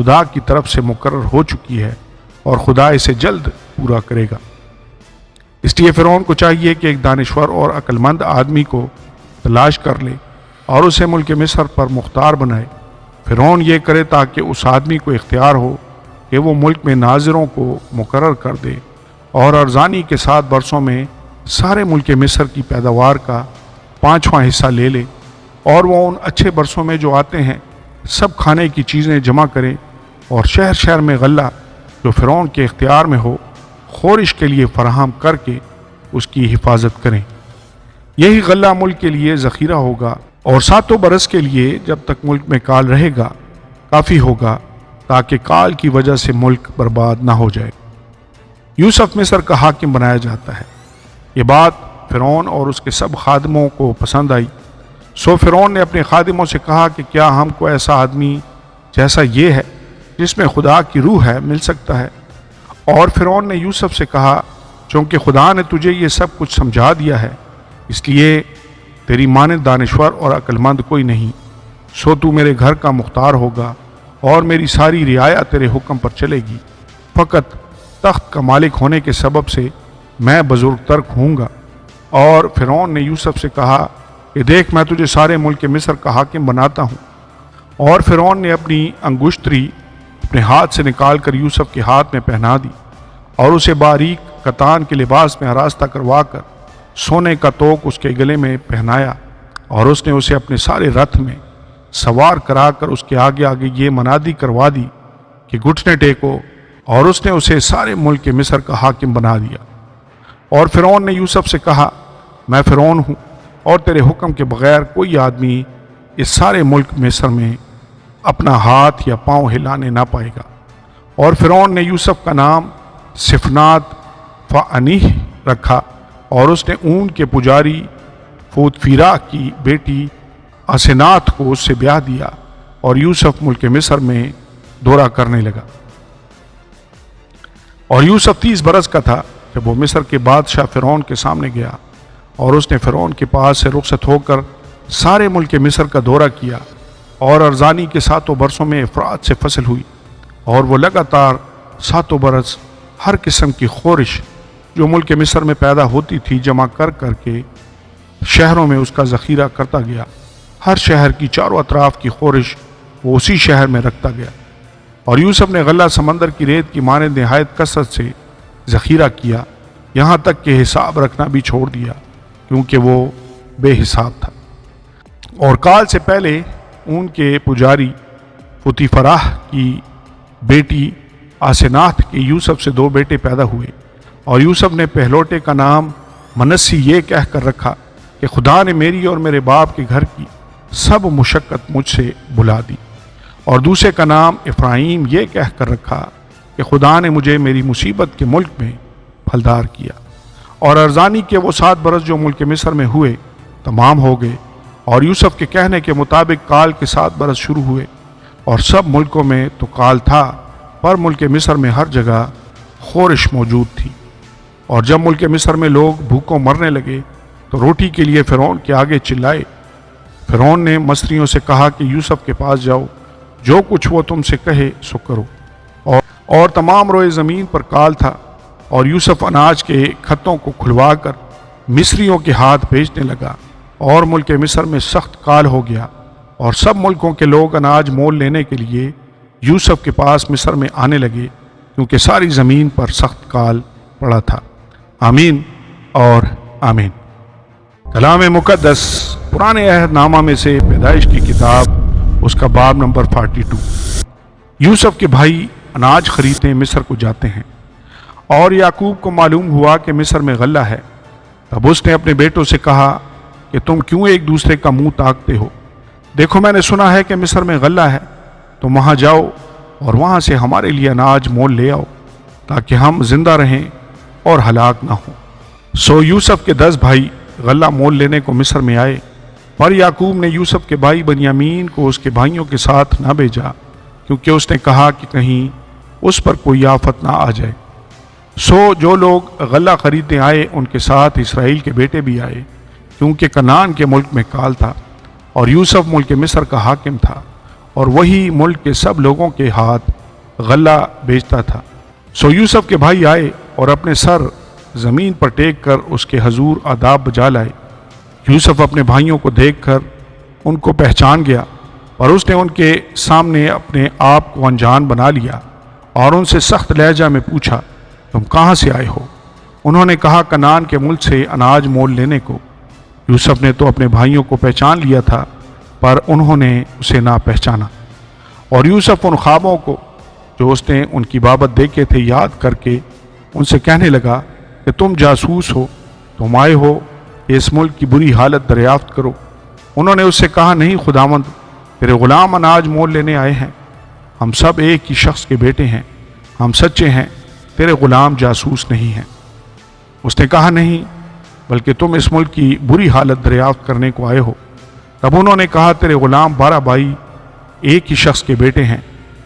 خدا کی طرف سے مقرر ہو چکی ہے اور خدا اسے جلد پورا کرے گا۔ اس لیے فرعون کو چاہیے کہ ایک دانشور اور عقل مند آدمی کو تلاش کر لے اور اسے ملک مصر پر مختار بنائے۔ فرعون یہ کرے تاکہ اس آدمی کو اختیار ہو کہ وہ ملک میں ناظروں کو مقرر کر دے اور ارزانی کے 7 برسوں میں سارے ملک مصر کی پیداوار کا 5واں حصہ لے لے، اور وہ ان اچھے برسوں میں جو آتے ہیں سب کھانے کی چیزیں جمع کریں، اور شہر شہر میں غلہ جو فرعون کے اختیار میں ہو خورش کے لیے فراہم کر کے اس کی حفاظت کریں۔ یہی غلہ ملک کے لیے ذخیرہ ہوگا، اور 7 برس کے لیے جب تک ملک میں کال رہے گا کافی ہوگا، تاکہ کال کی وجہ سے ملک برباد نہ ہو جائے۔ یوسف مصر کا حاکم بنایا جاتا ہے۔ یہ بات فرعون اور اس کے سب خادموں کو پسند آئی، سو فرعون نے اپنے خادموں سے کہا کہ کیا ہم کو ایسا آدمی جیسا یہ ہے جس میں خدا کی روح ہے مل سکتا ہے؟ اور فرعون نے یوسف سے کہا چونکہ خدا نے تجھے یہ سب کچھ سمجھا دیا ہے، اس لیے تیری مانند دانشور اور عقل مند کوئی نہیں، سو تو میرے گھر کا مختار ہوگا اور میری ساری رعایا تیرے حکم پر چلے گی۔ فقط تخت کا مالک ہونے کے سبب سے میں بزرگ ترک ہوں گا۔ اور فرعون نے یوسف سے کہا کہ دیکھ میں تجھے سارے ملک مصر کا حاکم بناتا ہوں۔ اور فرعون نے اپنی انگشتری اپنے ہاتھ سے نکال کر یوسف کے ہاتھ میں پہنا دی، اور اسے باریک کتان کے لباس میں آراستہ کروا کر سونے کا توق اس کے گلے میں پہنایا، اور اس نے اسے اپنے سارے رتھ میں سوار کرا کر اس کے آگے آگے یہ منادی کروا دی کہ گھٹنے ٹیکو، اور اس نے اسے سارے ملک مصر کا حاکم بنا دیا۔ اور فرعون نے یوسف سے کہا میں فرعون ہوں، اور تیرے حکم کے بغیر کوئی آدمی اس سارے ملک مصر میں اپنا ہاتھ یا پاؤں ہلانے نہ پائے گا۔ اور فرعون نے یوسف کا نام صفنات فعنیح رکھا، اور اس نے اون کے پجاری فوتفیرا کی بیٹی اسنات کو اس سے بیاہ دیا، اور یوسف ملک مصر میں دورہ کرنے لگا۔ اور یوسف 30 برس کا تھا جب وہ مصر کے بادشاہ فرعون کے سامنے گیا، اور اس نے فرعون کے پاس سے رخصت ہو کر سارے ملک مصر کا دورہ کیا، اور ارزانی کے 7 برسوں میں افراط سے فصل ہوئی، اور وہ لگاتار 7 برس ہر قسم کی خورش جو ملک مصر میں پیدا ہوتی تھی جمع کر کر کے شہروں میں اس کا ذخیرہ کرتا گیا۔ ہر شہر کی چاروں اطراف کی خورش وہ اسی شہر میں رکھتا گیا۔ اور یوسف نے غلہ سمندر کی ریت کی مانند نہایت کثرت سے ذخیرہ کیا، یہاں تک کہ حساب رکھنا بھی چھوڑ دیا، کیونکہ وہ بے حساب تھا۔ اور کال سے پہلے ان کے پجاری فوتیفراہ کی بیٹی آسنات کے یوسف سے 2 بیٹے پیدا ہوئے، اور یوسف نے پہلوٹے کا نام منسی یہ کہہ کر رکھا کہ خدا نے میری اور میرے باپ کے گھر کی سب مشقت مجھ سے بھلا دی، اور دوسرے کا نام افراہیم یہ کہہ کر رکھا کہ خدا نے مجھے میری مصیبت کے ملک میں پھلدار کیا۔ اور ارزانی کے وہ 7 برس جو ملک مصر میں ہوئے تمام ہو گئے، اور یوسف کے کہنے کے مطابق کال کے 7 برس شروع ہوئے، اور سب ملکوں میں تو کال تھا، پر ملک مصر میں ہر جگہ خورش موجود تھی۔ اور جب ملک مصر میں لوگ بھوکوں مرنے لگے تو روٹی کے لیے فرعون کے آگے چلائے۔ فرعون نے مصریوں سے کہا کہ یوسف کے پاس جاؤ، جو کچھ وہ تم سے کہے سو کرو۔ اور تمام روئے زمین پر کال تھا، اور یوسف اناج کے کھتوں کو کھلوا کر مصریوں کے ہاتھ بھیجنے لگا، اور ملک مصر میں سخت کال ہو گیا، اور سب ملکوں کے لوگ اناج مول لینے کے لیے یوسف کے پاس مصر میں آنے لگے، کیونکہ ساری زمین پر سخت کال پڑا تھا۔ آمین اور آمین۔ کلام مقدس پرانے عہد نامہ میں سے پیدائش کی کتاب، اس کا باب نمبر 42۔ یوسف کے بھائی اناج خریدنے مصر کو جاتے ہیں، اور یعقوب کو معلوم ہوا کہ مصر میں غلہ ہے۔ تب اس نے اپنے بیٹوں سے کہا کہ تم کیوں ایک دوسرے کا منہ تاکتے ہو؟ دیکھو میں نے سنا ہے کہ مصر میں غلہ ہے، تم وہاں جاؤ اور وہاں سے ہمارے لیے اناج مول لے آؤ، تاکہ ہم زندہ رہیں اور ہلاک نہ ہوں۔ سو یوسف کے 10 بھائی غلہ مول لینے کو مصر میں آئے، پر یعقوب نے یوسف کے بھائی بنیامین کو اس کے بھائیوں کے ساتھ نہ بھیجا، کیونکہ اس نے کہا کہ کہیں اس پر کوئی آفت نہ آ جائے۔ سو جو لوگ غلہ خریدنے آئے ان کے ساتھ اسرائیل کے بیٹے بھی آئے، کیونکہ کنعان کے ملک میں کال تھا، اور یوسف ملک مصر کا حاکم تھا، اور وہی ملک کے سب لوگوں کے ہاتھ غلہ بیچتا تھا۔ سو یوسف کے بھائی آئے اور اپنے سر زمین پر ٹیک کر اس کے حضور آداب بجا لائے۔ یوسف اپنے بھائیوں کو دیکھ کر ان کو پہچان گیا اور اس نے ان کے سامنے اپنے آپ کو انجان بنا لیا اور ان سے سخت لہجہ میں پوچھا، تم کہاں سے آئے ہو؟ انہوں نے کہا، کنعان کے ملک سے اناج مول لینے کو۔ یوسف نے تو اپنے بھائیوں کو پہچان لیا تھا، پر انہوں نے اسے نہ پہچانا۔ اور یوسف ان خوابوں کو جو اس نے ان کی بابت دیکھے تھے یاد کر کے ان سے کہنے لگا کہ تم جاسوس ہو، تم آئے ہو کہ اس ملک کی بری حالت دریافت کرو۔ انہوں نے اس سے کہا، نہیں خداوند، تیرے غلام اناج مول لینے آئے ہیں، ہم سب ایک ہی شخص کے بیٹے ہیں، ہم سچے ہیں، تیرے غلام جاسوس نہیں ہیں۔ اس نے کہا، نہیں، بلکہ تم اس ملک کی بری حالت دریافت کرنے کو آئے ہو۔ تب انہوں نے کہا، تیرے غلام 12 بھائی ایک ہی شخص کے بیٹے ہیں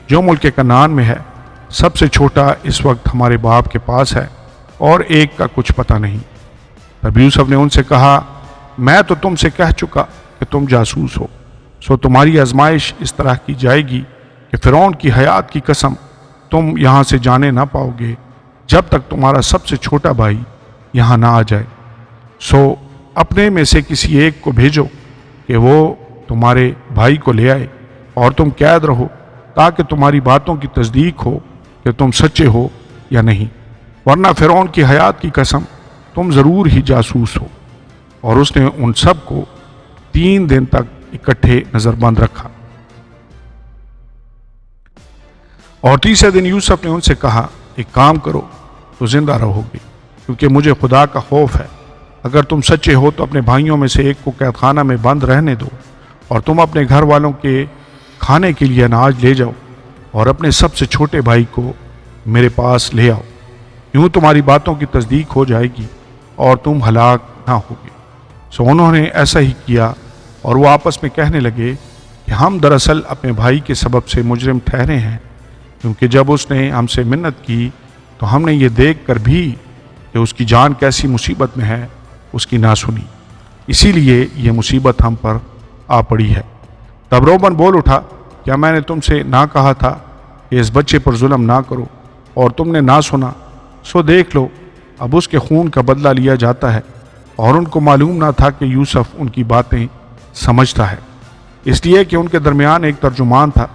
جو ملک کنعان میں ہے، سب سے چھوٹا اس وقت ہمارے باپ کے پاس ہے اور ایک کا کچھ پتہ نہیں۔ تب یوسف نے ان سے کہا، میں تو تم سے کہہ چکا کہ تم جاسوس ہو، سو تمہاری آزمائش اس طرح کی جائے گی کہ فرعون کی حیات کی قسم تم یہاں سے جانے نہ پاؤ گے جب تک تمہارا سب سے چھوٹا بھائی یہاں نہ آ جائے۔ سو اپنے میں سے کسی ایک کو بھیجو کہ وہ تمہارے بھائی کو لے آئے، اور تم قید رہو تاکہ تمہاری باتوں کی تصدیق ہو کہ تم سچے ہو یا نہیں، ورنہ فرعون کی حیات کی قسم تم ضرور ہی جاسوس ہو۔ اور اس نے ان سب کو 3 دن تک اکٹھے نظر بند رکھا۔ اور تیسرے دن یوسف نے ان سے کہا، ایک کام کرو تو زندہ رہو گے، کیونکہ مجھے خدا کا خوف ہے۔ اگر تم سچے ہو تو اپنے بھائیوں میں سے ایک کو قید خانہ میں بند رہنے دو، اور تم اپنے گھر والوں کے کھانے کے لیے اناج لے جاؤ، اور اپنے سب سے چھوٹے بھائی کو میرے پاس لے آؤ۔ یوں تمہاری باتوں کی تصدیق ہو جائے گی اور تم ہلاک نہ ہوگے۔ سو انہوں نے ایسا ہی کیا، اور وہ آپس میں کہنے لگے کہ ہم دراصل اپنے بھائی کے سبب سے مجرم ٹھہرے ہیں، کیونکہ جب اس نے ہم سے منت کی تو ہم نے یہ دیکھ کر بھی کہ اس کی جان کیسی مصیبت میں ہے اس کی نہ سنی، اسی لیے یہ مصیبت ہم پر آ پڑی ہے۔ تب روبن بول اٹھا، کیا میں نے تم سے نہ کہا تھا کہ اس بچے پر ظلم نہ کرو، اور تم نے نہ سنا؟ سو دیکھ لو، اب اس کے خون کا بدلہ لیا جاتا ہے۔ اور ان کو معلوم نہ تھا کہ یوسف ان کی باتیں سمجھتا ہے، اس لیے کہ ان کے درمیان ایک ترجمان تھا۔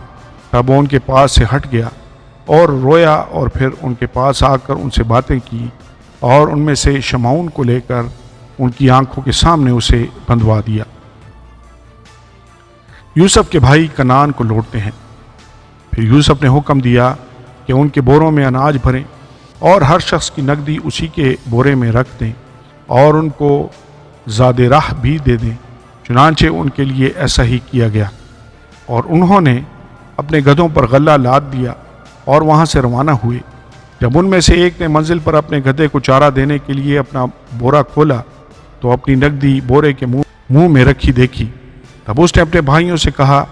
تب وہ ان کے پاس سے ہٹ گیا اور رویا، اور پھر ان کے پاس آ کر ان سے باتیں کی، اور ان میں سے شمعون کو لے کر ان کی آنکھوں کے سامنے اسے بندھوا دیا۔ یوسف کے بھائی کنعان کو لوٹتے ہیں۔ پھر یوسف نے حکم دیا کہ ان کے بوروں میں اناج بھریں، اور ہر شخص کی نقدی اسی کے بورے میں رکھ دیں، اور ان کو زاد راہ بھی دے دیں۔ چنانچہ ان کے لیے ایسا ہی کیا گیا، اور انہوں نے اپنے گدھوں پر غلہ لاد دیا اور وہاں سے روانہ ہوئے۔ جب ان میں سے ایک نے منزل پر اپنے گدھے کو چارہ دینے کے لیے اپنا بورا کھولا تو اپنی نقدی بورے کے منہ میں رکھی دیکھی۔ تب اس نے اپنے بھائیوں سے کہا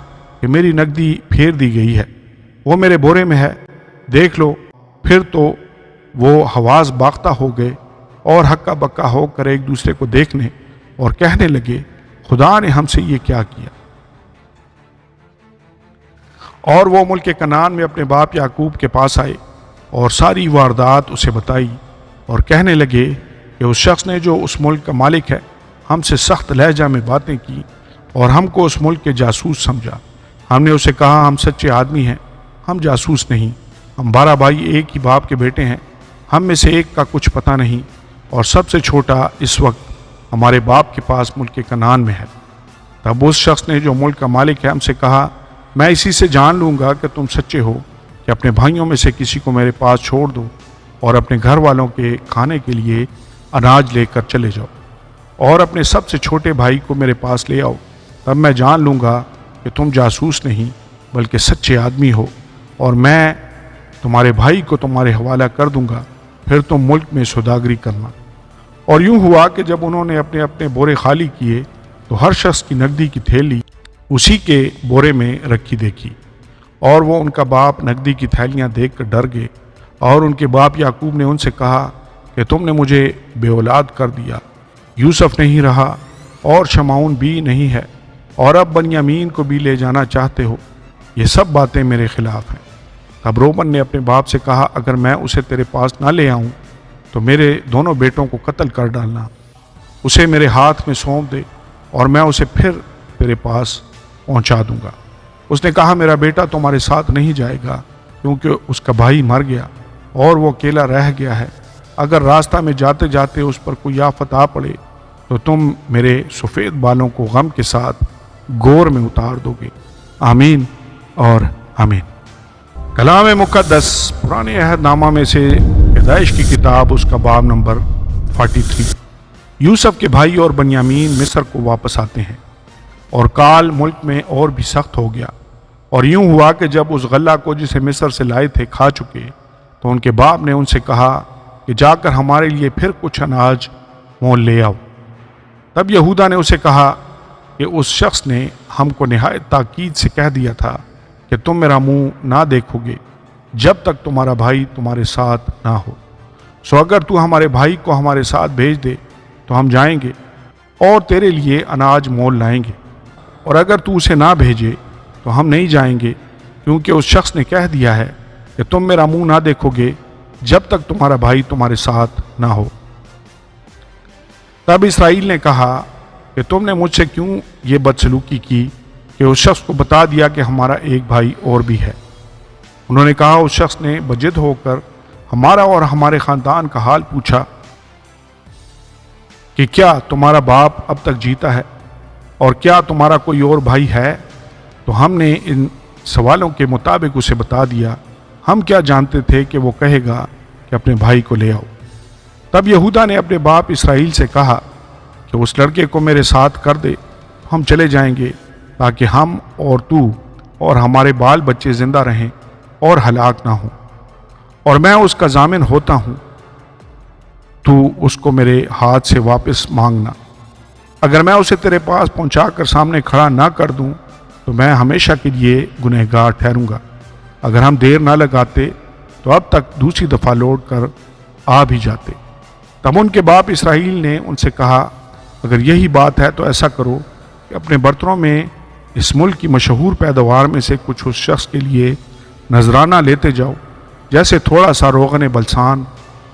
کہ میری نقدی پھیر دی گئی ہے، وہ میرے بورے میں ہے، دیکھ لو۔ پھر تو وہ حواس باختہ ہو گئے اور ہکا بکا ہو کر ایک دوسرے کو دیکھنے اور کہنے لگے، خدا نے ہم سے یہ کیا کیا؟ اور وہ ملک کنعان میں اپنے باپ یعقوب کے پاس آئے اور ساری واردات اسے بتائی، اور کہنے لگے کہ اس شخص نے جو اس ملک کا مالک ہے ہم سے سخت لہجہ میں باتیں کی اور ہم کو اس ملک کے جاسوس سمجھا۔ ہم نے اسے کہا، ہم سچے آدمی ہیں، ہم جاسوس نہیں، ہم 12 بھائی ایک ہی باپ کے بیٹے ہیں، ہم میں سے ایک کا کچھ پتہ نہیں، اور سب سے چھوٹا اس وقت ہمارے باپ کے پاس ملک کنعان میں ہے۔ تب اس شخص نے جو ملک کا مالک ہے ہم سے کہا، میں اسی سے جان لوں گا کہ تم سچے ہو کہ اپنے بھائیوں میں سے کسی کو میرے پاس چھوڑ دو، اور اپنے گھر والوں کے کھانے کے لیے اناج لے کر چلے جاؤ، اور اپنے سب سے چھوٹے بھائی کو میرے پاس لے آؤ، تب میں جان لوں گا کہ تم جاسوس نہیں بلکہ سچے آدمی ہو، اور میں تمہارے بھائی کو تمہارے حوالہ کر دوں گا، پھر تم ملک میں سوداگری کرنا۔ اور یوں ہوا کہ جب انہوں نے اپنے اپنے بورے خالی کیے تو ہر شخص کی نقدی کی تھیلی اسی کے بورے میں رکھی دیکھی، اور وہ ان کا باپ نقدی کی تھیلیاں دیکھ کر ڈر گئے۔ اور ان کے باپ یعقوب نے ان سے کہا کہ تم نے مجھے بے اولاد کر دیا، یوسف نہیں رہا اور شمعون بھی نہیں ہے، اور اب بنیامین کو بھی لے جانا چاہتے ہو۔ یہ سب باتیں میرے خلاف ہیں۔ تب رومن نے اپنے باپ سے کہا اگر میں اسے تیرے پاس نہ لے آؤں تو میرے دونوں بیٹوں کو قتل کر ڈالنا، اسے میرے ہاتھ میں سونپ دے اور میں اسے پھر تیرے پاس پہنچا دوں گا۔ اس نے کہا میرا بیٹا تمہارے ساتھ نہیں جائے گا کیونکہ اس کا بھائی مر گیا اور وہ اکیلا رہ گیا ہے۔ اگر راستہ میں جاتے جاتے اس پر کوئی آفت آ پڑے تو تم میرے سفید بالوں کو غم کے ساتھ گور میں اتار دو گے۔ آمین اور آمین۔ کلام مقدس پرانے عہد نامہ میں سے پیدائش کی کتاب اس کا باب نمبر 43۔ یوسف کے بھائی اور بنیامین مصر کو واپس آتے ہیں اور کال ملک میں اور بھی سخت ہو گیا، اور یوں ہوا کہ جب اس غلہ کو جسے مصر سے لائے تھے کھا چکے تو ان کے باپ نے ان سے کہا کہ جا کر ہمارے لیے پھر کچھ اناج مول لے آؤ۔ تب یہودا نے اسے کہا کہ اس شخص نے ہم کو نہایت تاکید سے کہہ دیا تھا کہ تم میرا منہ نہ دیکھو گے جب تک تمہارا بھائی تمہارے ساتھ نہ ہو، سو اگر تو ہمارے بھائی کو ہمارے ساتھ بھیج دے تو ہم جائیں گے اور تیرے لیے اناج مول لائیں گے، اور اگر تو اسے نہ بھیجے تو ہم نہیں جائیں گے، کیونکہ اس شخص نے کہہ دیا ہے کہ تم میرا منہ نہ دیکھو گے جب تک تمہارا بھائی تمہارے ساتھ نہ ہو۔ تب اسرائیل نے کہا کہ تم نے مجھ سے کیوں یہ بدسلوکی کی کہ اس شخص کو بتا دیا کہ ہمارا ایک بھائی اور بھی ہے؟ انہوں نے کہا اس شخص نے بجد ہو کر ہمارا اور ہمارے خاندان کا حال پوچھا کہ کیا تمہارا باپ اب تک جیتا ہے اور کیا تمہارا کوئی اور بھائی ہے؟ تو ہم نے ان سوالوں کے مطابق اسے بتا دیا۔ ہم کیا جانتے تھے کہ وہ کہے گا کہ اپنے بھائی کو لے آؤ۔ تب یہودا نے اپنے باپ اسرائیل سے کہا کہ اس لڑکے کو میرے ساتھ کر دے، ہم چلے جائیں گے تاکہ ہم اور تو اور ہمارے بال بچے زندہ رہیں اور ہلاک نہ ہوں، اور میں اس کا ضامن ہوتا ہوں، تو اس کو میرے ہاتھ سے واپس مانگنا۔ اگر میں اسے تیرے پاس پہنچا کر سامنے کھڑا نہ کر دوں تو میں ہمیشہ کے لیے گنہگار ٹھہروں گا۔ اگر ہم دیر نہ لگاتے تو اب تک دوسری دفعہ لوٹ کر آ بھی جاتے۔ تب ان کے باپ اسرائیل نے ان سے کہا اگر یہی بات ہے تو ایسا کرو کہ اپنے برتنوں میں اس ملک کی مشہور پیداوار میں سے کچھ اس شخص کے لیے نذرانہ لیتے جاؤ، جیسے تھوڑا سا روغن بلسان،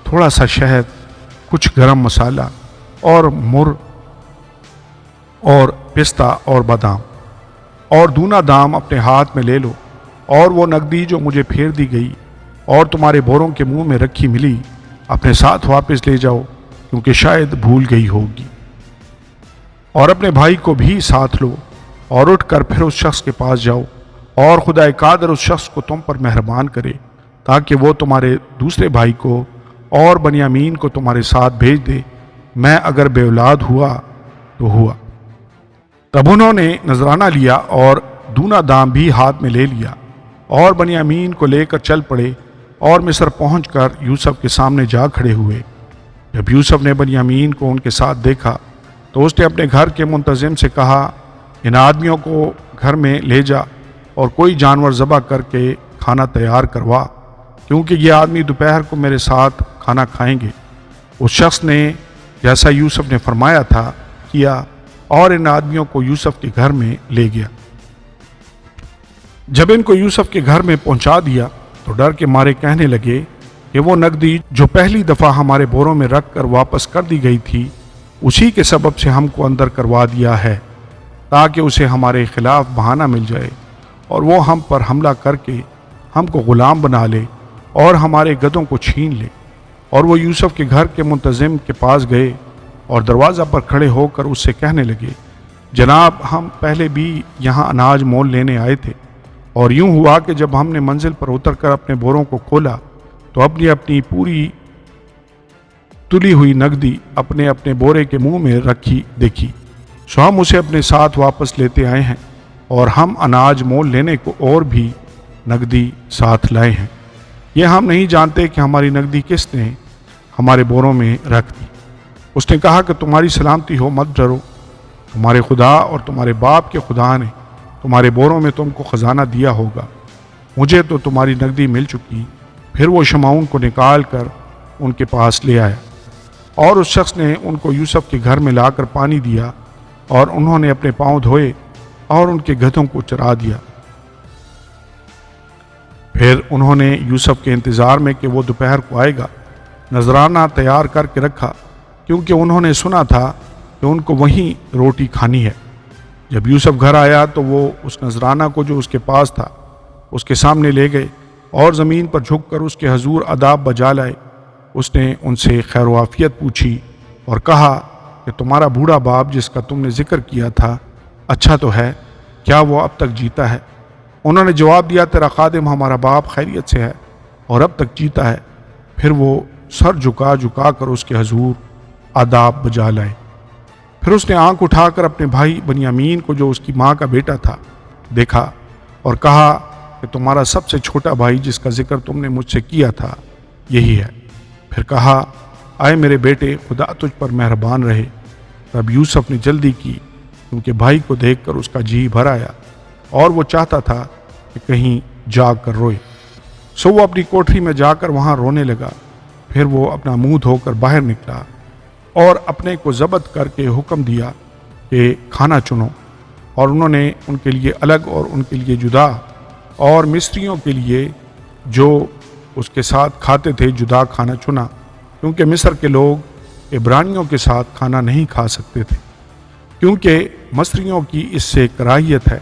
تھوڑا سا شہد، کچھ گرم مسالہ اور مر اور پستہ اور بادام، اور دونا دام اپنے ہاتھ میں لے لو، اور وہ نقدی جو مجھے پھیر دی گئی اور تمہارے بوروں کے منہ میں رکھی ملی اپنے ساتھ واپس لے جاؤ، کیونکہ شاید بھول گئی ہوگی، اور اپنے بھائی کو بھی ساتھ لو، اور اٹھ کر پھر اس شخص کے پاس جاؤ، اور خدا قادر اس شخص کو تم پر مہربان کرے تاکہ وہ تمہارے دوسرے بھائی کو اور بنیامین کو تمہارے ساتھ بھیج دے، میں اگر بے اولاد ہوا تو ہوا۔ تب انہوں نے نذرانہ لیا اور دونا دام بھی ہاتھ میں لے لیا، اور بنیامین کو لے کر چل پڑے، اور مصر پہنچ کر یوسف کے سامنے جا کھڑے ہوئے۔ جب یوسف نے بنیامین کو ان کے ساتھ دیکھا تو اس نے اپنے گھر کے منتظم سے کہا ان آدمیوں کو گھر میں لے جا اور کوئی جانور ذبح کر کے کھانا تیار کروا، کیونکہ یہ آدمی دوپہر کو میرے ساتھ کھانا کھائیں گے۔ اس شخص نے جیسا یوسف نے فرمایا تھا کیا، اور ان آدمیوں کو یوسف کے گھر میں لے گیا۔ جب ان کو یوسف کے گھر میں پہنچا دیا تو ڈر کے مارے کہنے لگے کہ وہ نقدی جو پہلی دفعہ ہمارے بوروں میں رکھ کر واپس کر دی گئی تھی اسی کے سبب سے ہم کو اندر کروا دیا ہے، تاکہ اسے ہمارے خلاف بہانہ مل جائے اور وہ ہم پر حملہ کر کے ہم کو غلام بنا لے اور ہمارے گدھوں کو چھین لے۔ اور وہ یوسف کے گھر کے منتظم کے پاس گئے اور دروازہ پر کھڑے ہو کر اس سے کہنے لگے جناب ہم پہلے بھی یہاں اناج مول لینے آئے تھے، اور یوں ہوا کہ جب ہم نے منزل پر اتر کر اپنے بوروں کو کھولا تو اپنی اپنی پوری تلی ہوئی نقدی اپنے اپنے بورے کے منہ میں رکھی دیکھی، سو ہم اسے اپنے ساتھ واپس لیتے آئے ہیں، اور ہم اناج مول لینے کو اور بھی نقدی ساتھ لائے ہیں۔ یہ ہم نہیں جانتے کہ ہماری نقدی کس نے ہمارے بوروں میں رکھ دی۔ اس نے کہا کہ تمہاری سلامتی ہو، مت ڈرو، تمہارے خدا اور تمہارے باپ کے خدا نے تمہارے بوروں میں تم کو خزانہ دیا ہوگا۔ مجھے تو تمہاری نقدی مل چکی۔ پھر وہ شمعون کو نکال کر ان کے پاس لے آیا، اور اس شخص نے ان کو یوسف کے گھر میں لا کر پانی دیا، اور انہوں نے اپنے پاؤں دھوئے اور ان کے گدھوں کو چرا دیا۔ پھر انہوں نے یوسف کے انتظار میں کہ وہ دوپہر کو آئے گا نذرانہ تیار کر کے رکھا، کیونکہ انہوں نے سنا تھا کہ ان کو وہیں روٹی کھانی ہے۔ جب یوسف گھر آیا تو وہ اس نذرانہ کو جو اس کے پاس تھا اس کے سامنے لے گئے اور زمین پر جھک کر اس کے حضور آداب بجا لائے۔ اس نے ان سے خیر و عافیت پوچھی اور کہا کہ تمہارا بوڑھا باپ جس کا تم نے ذکر کیا تھا اچھا تو ہے، کیا وہ اب تک جیتا ہے؟ انہوں نے جواب دیا، تیرا خادم ہمارا باپ خیریت سے ہے اور اب تک جیتا ہے۔ پھر وہ سر جھکا جھکا کر اس کے حضور آداب بجا لائے۔ پھر اس نے آنکھ اٹھا کر اپنے بھائی بنیامین کو جو اس کی ماں کا بیٹا تھا دیکھا اور کہا کہ تمہارا سب سے چھوٹا بھائی جس کا ذکر تم نے مجھ سے کیا تھا یہی ہے۔ پھر کہا، آئے میرے بیٹے، خدا تجھ پر مہربان رہے۔ تب یوسف نے جلدی کی، کیونکہ بھائی کو دیکھ کر اس کا جی بھر آیا اور وہ چاہتا تھا کہ کہیں جاگ کر روئے۔ سو وہ اپنی کوٹری میں جا کر وہاں رونے لگا۔ پھر وہ اپنا منہ دھو کر باہر نکلا اور اپنے کو ضبط کر کے حکم دیا کہ کھانا چنو، اور انہوں نے ان کے لیے الگ اور ان کے لیے جدا اور مصریوں کے لیے جو اس کے ساتھ کھاتے تھے جدا کھانا چنا، کیونکہ مصر کے لوگ عبرانیوں کے ساتھ کھانا نہیں کھا سکتے تھے، کیونکہ مصریوں کی اس سے کراہیت ہے۔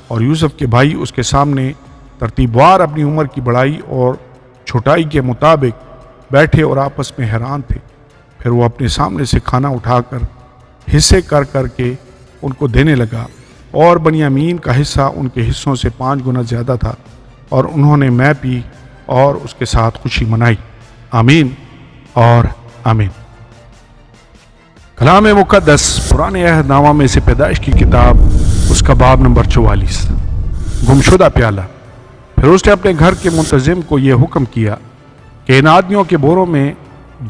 اور یوسف کے بھائی اس کے سامنے ترتیب وار اپنی عمر کی بڑائی اور چھوٹائی کے مطابق بیٹھے اور آپس میں حیران تھے۔ پھر وہ اپنے سامنے سے کھانا اٹھا کر حصے کر کر کے ان کو دینے لگا، اور بنیامین کا حصہ ان کے حصوں سے 5 گنا زیادہ تھا، اور انہوں نے میں پی اور اس کے ساتھ خوشی منائی۔ آمین اور آمین۔ کلام مقدس پرانے عہد نامہ میں سے پیدائش کی کتاب، اس کا باب نمبر 44، گمشدہ پیالہ۔ پھر اس نے اپنے گھر کے منتظم کو یہ حکم کیا کہ ان آدمیوں کے بوروں میں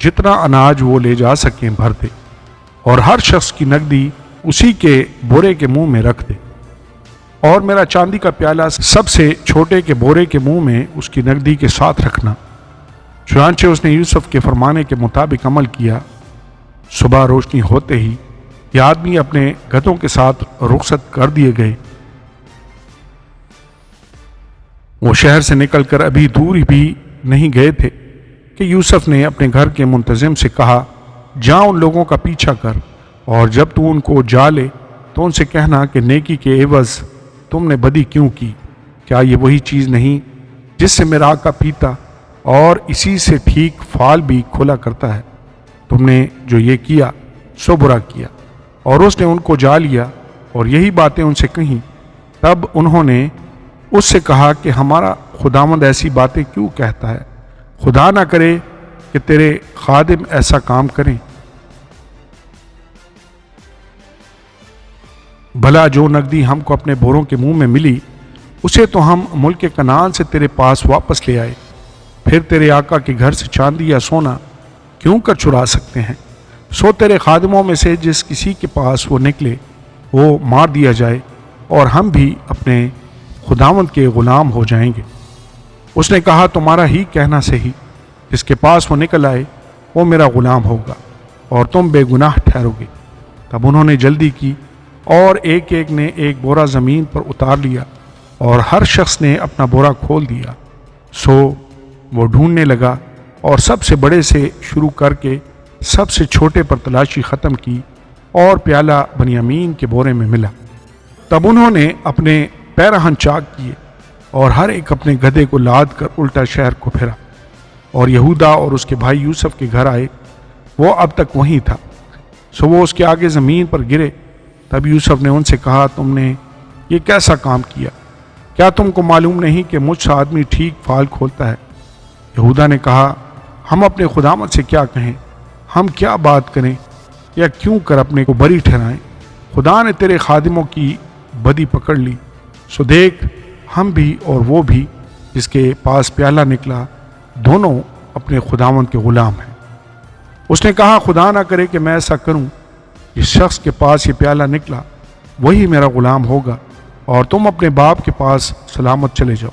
جتنا اناج وہ لے جا سکیں بھر دے، اور ہر شخص کی نقدی اسی کے بورے کے منہ میں رکھ دے، اور میرا چاندی کا پیالہ سب سے چھوٹے کے بورے کے منہ میں اس کی نقدی کے ساتھ رکھنا۔ چنانچہ اس نے یوسف کے فرمانے کے مطابق عمل کیا۔ صبح روشنی ہوتے ہی یہ آدمی اپنے گدھوں کے ساتھ رخصت کر دیے گئے۔ وہ شہر سے نکل کر ابھی دور بھی نہیں گئے تھے کہ یوسف نے اپنے گھر کے منتظم سے کہا، جا ان لوگوں کا پیچھا کر، اور جب تو ان کو جا لے تو ان سے کہنا کہ نیکی کے عوض تم نے بدی کیوں کی؟ کیا یہ وہی چیز نہیں جس سے میرا آقا پیتا اور اسی سے ٹھیک فال بھی کھولا کرتا ہے؟ تم نے جو یہ کیا سو برا کیا۔ اور اس نے ان کو جا لیا اور یہی باتیں ان سے کہیں۔ تب انہوں نے اس سے کہا کہ ہمارا خداوند ایسی باتیں کیوں کہتا ہے؟ خدا نہ کرے کہ تیرے خادم ایسا کام کریں۔ بھلا جو نقدی ہم کو اپنے بوروں کے منہ میں ملی اسے تو ہم ملک کنعان سے تیرے پاس واپس لے آئے، پھر تیرے آقا کے گھر سے چاندی یا سونا کیوں کر چرا سکتے ہیں؟ سو تیرے خادموں میں سے جس کسی کے پاس وہ نکلے وہ مار دیا جائے، اور ہم بھی اپنے خداوند کے غلام ہو جائیں گے۔ اس نے کہا، تمہارا ہی کہنا صحیح، جس کے پاس وہ نکل آئے وہ میرا غلام ہوگا اور تم بے گناہ ٹھہرو گے۔ تب انہوں نے جلدی کی اور ایک ایک نے ایک بورا زمین پر اتار لیا، اور ہر شخص نے اپنا بورا کھول دیا۔ سو وہ ڈھونڈنے لگا اور سب سے بڑے سے شروع کر کے سب سے چھوٹے پر تلاشی ختم کی، اور پیالہ بنیامین کے بورے میں ملا۔ تب انہوں نے اپنے پیرہن چاک کیے اور ہر ایک اپنے گدھے کو لاد کر الٹا شہر کو پھرا، اور یہودا اور اس کے بھائی یوسف کے گھر آئے، وہ اب تک وہیں تھا۔ سو وہ اس کے آگے زمین پر گرے۔ تب یوسف نے ان سے کہا، تم نے یہ کیسا کام کیا؟ کیا تم کو معلوم نہیں کہ مجھ سے آدمی ٹھیک فال کھولتا ہے؟ یہودا نے کہا، ہم اپنے خداوند سے کیا کہیں؟ ہم کیا بات کریں یا کیوں کر اپنے کو بری ٹھہرائیں؟ خدا نے تیرے خادموں کی بدی پکڑ لی، سو دیکھ ہم بھی اور وہ بھی جس کے پاس پیالہ نکلا دونوں اپنے خداوند کے غلام ہیں۔ اس نے کہا، خدا نہ کرے کہ میں ایسا کروں، جس شخص کے پاس یہ پیالہ نکلا وہی میرا غلام ہوگا، اور تم اپنے باپ کے پاس سلامت چلے جاؤ۔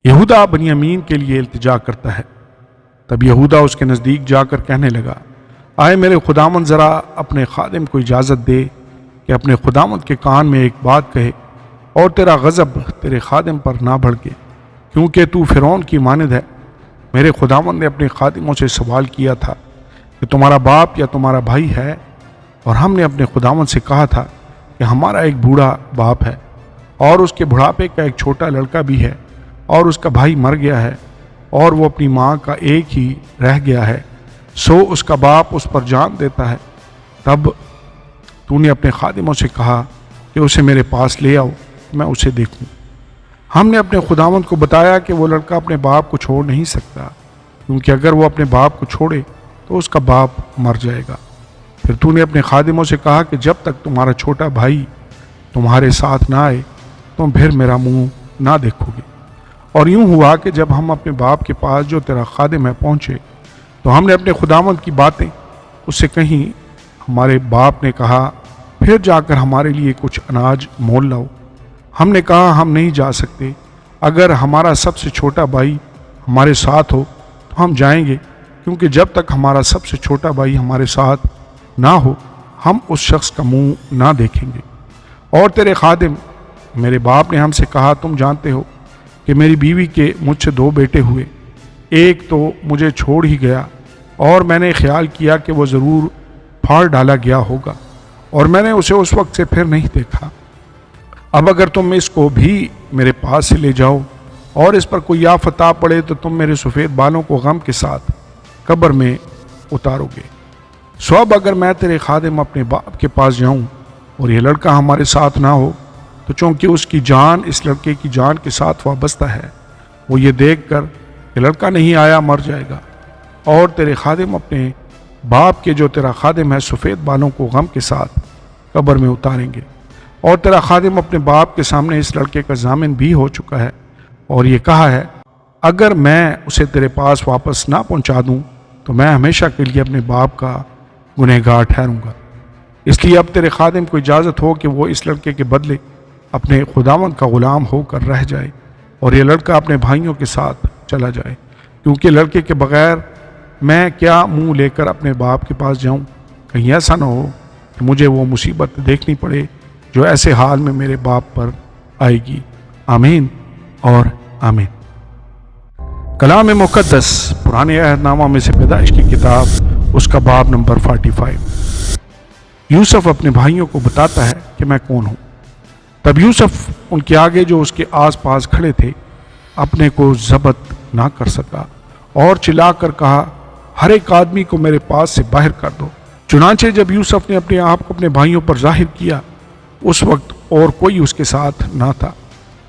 یہودا بنیامین کے لیے التجا کرتا ہے۔ تب یہودا اس کے نزدیک جا کر کہنے لگا، آئے میرے خداوند، ذرا اپنے خادم کو اجازت دے کہ اپنے خداوند کے کان میں ایک بات کہے۔ اور تیرا غضب تیرے خادم پر نہ بھڑکے، کیونکہ تو فرعون کی مانند ہے۔ میرے خداوند نے اپنے خادموں سے سوال کیا تھا کہ تمہارا باپ یا تمہارا بھائی ہے، اور ہم نے اپنے خداوند سے کہا تھا کہ ہمارا ایک بوڑھا باپ ہے، اور اس کے بڑھاپے کا ایک چھوٹا لڑکا بھی ہے، اور اس کا بھائی مر گیا ہے، اور وہ اپنی ماں کا ایک ہی رہ گیا ہے، سو اس کا باپ اس پر جان دیتا ہے۔ تب تو نے اپنے خادموں سے کہا کہ اسے میرے پاس لے آؤ، میں اسے دیکھوں۔ ہم نے اپنے خداوند کو بتایا کہ وہ لڑکا اپنے باپ کو چھوڑ نہیں سکتا، کیونکہ اگر وہ اپنے باپ کو چھوڑے تو اس کا باپ مر جائے گا۔ پھر تو نے اپنے خادموں سے کہا کہ جب تک تمہارا چھوٹا بھائی تمہارے ساتھ نہ آئے تم پھر میرا منہ نہ دیکھو گے۔ اور یوں ہوا کہ جب ہم اپنے باپ کے پاس جو تیرا خادم ہے پہنچے تو ہم نے اپنے خداوند کی باتیں اس سے کہیں۔ ہمارے باپ نے کہا پھر جا کر ہمارے لیے کچھ اناج مول لاؤ۔ ہم نے کہا ہم نہیں جا سکتے، اگر ہمارا سب سے چھوٹا بھائی ہمارے ساتھ ہو تو ہم جائیں گے، کیونکہ جب تک ہمارا سب سے چھوٹا بھائی ہمارے ساتھ نہ ہو ہم اس شخص کا منہ نہ دیکھیں گے۔ اور تیرے خادم میرے باپ نے ہم سے کہا تم جانتے ہو کہ میری بیوی کے مجھ سے 2 بیٹے ہوئے، ایک تو مجھے چھوڑ ہی گیا، اور میں نے خیال کیا کہ وہ ضرور پھاڑ ڈالا گیا ہوگا، اور میں نے اسے اس وقت سے پھر نہیں دیکھا۔ اب اگر تم اس کو بھی میرے پاس سے لے جاؤ اور اس پر کوئی آفت آ پڑے تو تم میرے سفید بالوں کو غم کے ساتھ قبر میں اتارو گے۔ سو اب اگر میں تیرے خادم اپنے باپ کے پاس جاؤں اور یہ لڑکا ہمارے ساتھ نہ ہو تو چونکہ اس کی جان اس لڑکے کی جان کے ساتھ وابستہ ہے، وہ یہ دیکھ کر کہ لڑکا نہیں آیا مر جائے گا، اور تیرے خادم اپنے باپ کے جو تیرا خادم ہے سفید بالوں کو غم کے ساتھ قبر میں اتاریں گے۔ اور تیرا خادم اپنے باپ کے سامنے اس لڑکے کا ضامن بھی ہو چکا ہے، اور یہ کہا ہے اگر میں اسے تیرے پاس واپس نہ پہنچا دوں تو میں ہمیشہ کے لیے اپنے باپ کا گنہگار ٹھہروں گا۔ اس لیے اب تیرے خادم کو اجازت ہو کہ وہ اس لڑکے کے بدلے اپنے خداوند کا غلام ہو کر رہ جائے، اور یہ لڑکا اپنے بھائیوں کے ساتھ چلا جائے، کیونکہ لڑکے کے بغیر میں کیا منہ لے کر اپنے باپ کے پاس جاؤں؟ کہیں ایسا نہ ہو کہ مجھے وہ مصیبت دیکھنی پڑے جو ایسے حال میں میرے باپ پر آئے گی۔ آمین اور آمین۔ کلام مقدس پرانے عہد نامہ میں سے پیدائش کی کتاب اس کا باب نمبر 45۔ یوسف اپنے بھائیوں کو بتاتا ہے کہ میں کون ہوں۔ تب یوسف ان کے آگے جو اس کے آس پاس کھڑے تھے اپنے کو ضبط نہ کر سکا، اور چلا کر کہا ہر ایک آدمی کو میرے پاس سے باہر کر دو۔ چنانچہ جب یوسف نے اپنے آپ کو اپنے بھائیوں پر ظاہر کیا اس وقت اور کوئی اس کے ساتھ نہ تھا،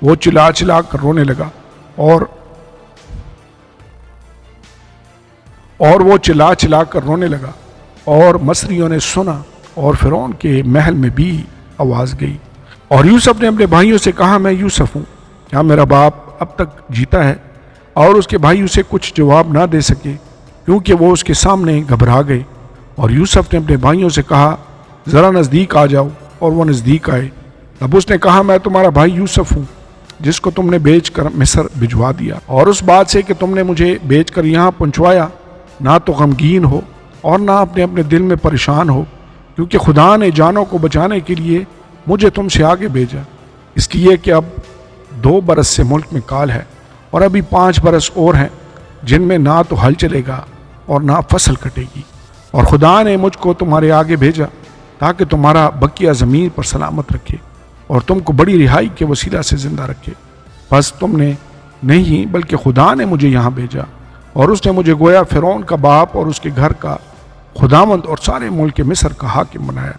وہ چلا چلا کر رونے لگا، اور وہ چلا چلا کر رونے لگا، اور مصریوں نے سنا، اور فرعون کے محل میں بھی آواز گئی۔ اور یوسف نے اپنے بھائیوں سے کہا میں یوسف ہوں، کیا میرا باپ اب تک جیتا ہے؟ اور اس کے بھائی اسے کچھ جواب نہ دے سکے، کیونکہ وہ اس کے سامنے گھبرا گئے۔ اور یوسف نے اپنے بھائیوں سے کہا ذرا نزدیک آ جاؤ، اور وہ نزدیک آئے۔ اب اس نے کہا میں تمہارا بھائی یوسف ہوں، جس کو تم نے بیچ کر مصر بھجوا دیا، اور اس بات سے کہ تم نے مجھے بیچ کر یہاں پہنچوایا نہ تو غمگین ہو اور نہ اپنے دل میں پریشان ہو، کیونکہ خدا نے جانوں کو بچانے کے لیے مجھے تم سے آگے بھیجا، اس لیے کہ اب 2 برس سے ملک میں کال ہے، اور ابھی 5 برس اور ہیں جن میں نہ تو ہل چلے گا اور نہ فصل کٹے گی، اور خدا نے مجھ کو تمہارے آگے بھیجا تاکہ تمہارا بقیہ زمین پر سلامت رکھے اور تم کو بڑی رہائی کے وسیلہ سے زندہ رکھے۔ بس تم نے نہیں بلکہ خدا نے مجھے یہاں بھیجا، اور اس نے مجھے گویا فرعون کا باپ اور اس کے گھر کا خداوند اور سارے ملک مصر کا حاکم بنایا۔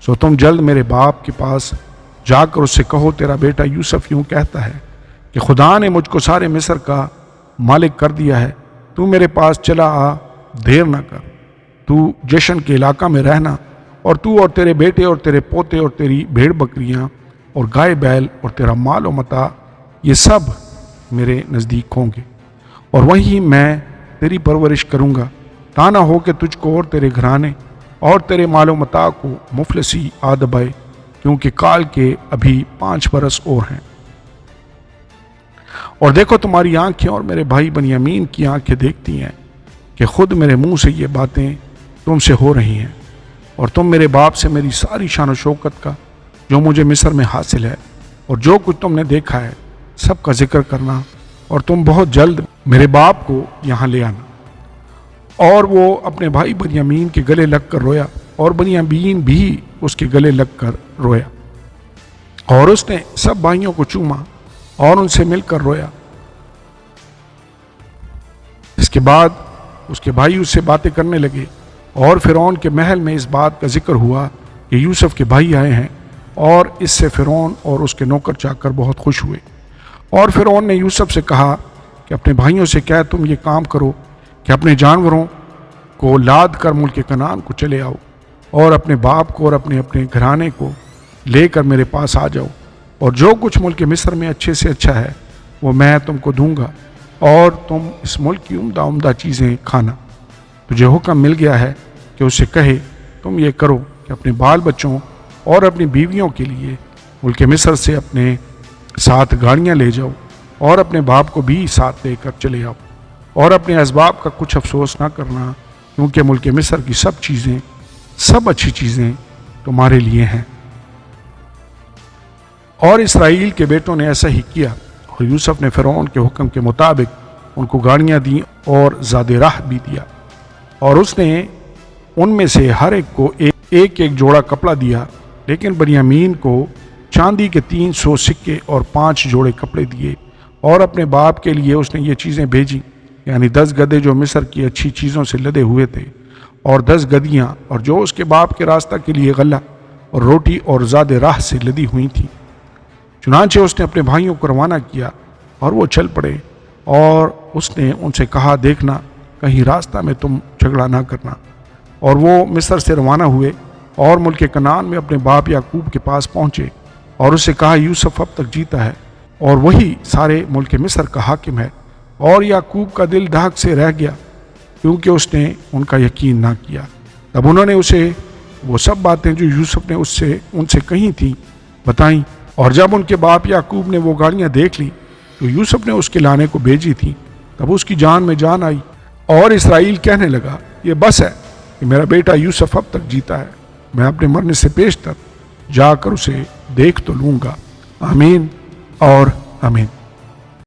سو تم جلد میرے باپ کے پاس جا کر اس سے کہو تیرا بیٹا یوسف یوں کہتا ہے کہ خدا نے مجھ کو سارے مصر کا مالک کر دیا ہے، تو میرے پاس چلا آ، دیر نہ کر، تو جشن کے علاقہ میں رہنا، اور تو اور تیرے بیٹے اور تیرے پوتے اور تیری بھیڑ بکریاں اور گائے بیل اور تیرا مال و متاع یہ سب میرے نزدیک ہوں گے، اور وہیں میں تیری پرورش کروں گا، تا نہ ہو کہ تجھ کو اور تیرے گھرانے اور تیرے مال و متاع کو مفلسی آ دبائے، کیونکہ کال کے ابھی 5 برس اور ہیں۔ اور دیکھو تمہاری آنکھیں اور میرے بھائی بنیامین کی آنکھیں دیکھتی ہیں کہ خود میرے منہ سے یہ باتیں تم سے ہو رہی ہیں، اور تم میرے باپ سے میری ساری شان و شوکت کا جو مجھے مصر میں حاصل ہے اور جو کچھ تم نے دیکھا ہے سب کا ذکر کرنا، اور تم بہت جلد میرے باپ کو یہاں لے آنا۔ اور وہ اپنے بھائی بنیامین کے گلے لگ کر رویا، اور بنیامین بھی اس کے گلے لگ کر رویا، اور اس نے سب بھائیوں کو چوما اور ان سے مل کر رویا۔ اس کے بعد اس کے بھائی اس سے باتیں کرنے لگے، اور فرعون کے محل میں اس بات کا ذکر ہوا کہ یوسف کے بھائی آئے ہیں، اور اس سے فرعون اور اس کے نوکر چاکر بہت خوش ہوئے۔ اور فرعون نے یوسف سے کہا کہ اپنے بھائیوں سے کہہ تم یہ کام کرو کہ اپنے جانوروں کو لاد کر ملک کنعان کو چلے آؤ، اور اپنے باپ کو اور اپنے گھرانے کو لے کر میرے پاس آ جاؤ، اور جو کچھ ملک مصر میں اچھے سے اچھا ہے وہ میں تم کو دوں گا، اور تم اس ملک کی عمدہ عمدہ چیزیں کھانا۔ تجھے حکم مل گیا ہے کہ اسے کہے تم یہ کرو کہ اپنے بال بچوں اور اپنی بیویوں کے لیے ملک مصر سے اپنے ساتھ گاڑیاں لے جاؤ، اور اپنے باپ کو بھی ساتھ لے کر چلے آؤ، اور اپنے اسباب کا کچھ افسوس نہ کرنا، کیونکہ ملک مصر کی سب چیزیں، سب اچھی چیزیں تمہارے لیے ہیں۔ اور اسرائیل کے بیٹوں نے ایسا ہی کیا، اور یوسف نے فرعون کے حکم کے مطابق ان کو گاڑیاں دیں اور زاد راہ بھی دیا، اور اس نے ان میں سے ہر ایک کو ایک جوڑا کپڑا دیا، لیکن بنیامین کو چاندی کے 300 سکے اور 5 جوڑے کپڑے دیے، اور اپنے باپ کے لیے اس نے یہ چیزیں بھیجی، یعنی 10 گدھے جو مصر کی اچھی چیزوں سے لدے ہوئے تھے، اور 10 گدھیاں، اور جو اس کے باپ کے راستہ کے لیے غلہ اور روٹی اور زاد راہ سے لدی ہوئی تھی۔ چنانچہ اس نے اپنے بھائیوں کو روانہ کیا، اور وہ چل پڑے، اور اس نے ان سے کہا دیکھنا کہیں راستہ میں تم جھگڑا نہ کرنا۔ اور وہ مصر سے روانہ ہوئے، اور ملک کنعان میں اپنے باپ یعقوب کے پاس پہنچے، اور اسے کہا یوسف اب تک جیتا ہے، اور وہی سارے ملک مصر کا حاکم ہے۔ اور یعقوب کا دل دھاک سے رہ گیا، کیونکہ اس نے ان کا یقین نہ کیا۔ تب انہوں نے اسے وہ سب باتیں جو یوسف نے ان سے کہی تھیں بتائیں، اور جب ان کے باپ یعقوب نے وہ گاڑیاں دیکھ لی تو یوسف نے اس کے لانے کو بھیجی تھی، تب اس کی جان میں جان آئی، اور اسرائیل کہنے لگا یہ بس ہے کہ میرا بیٹا یوسف اب تک جیتا ہے، میں اپنے مرنے سے پیشتر جا کر اسے دیکھ تو لوں گا۔ آمین اور آمین۔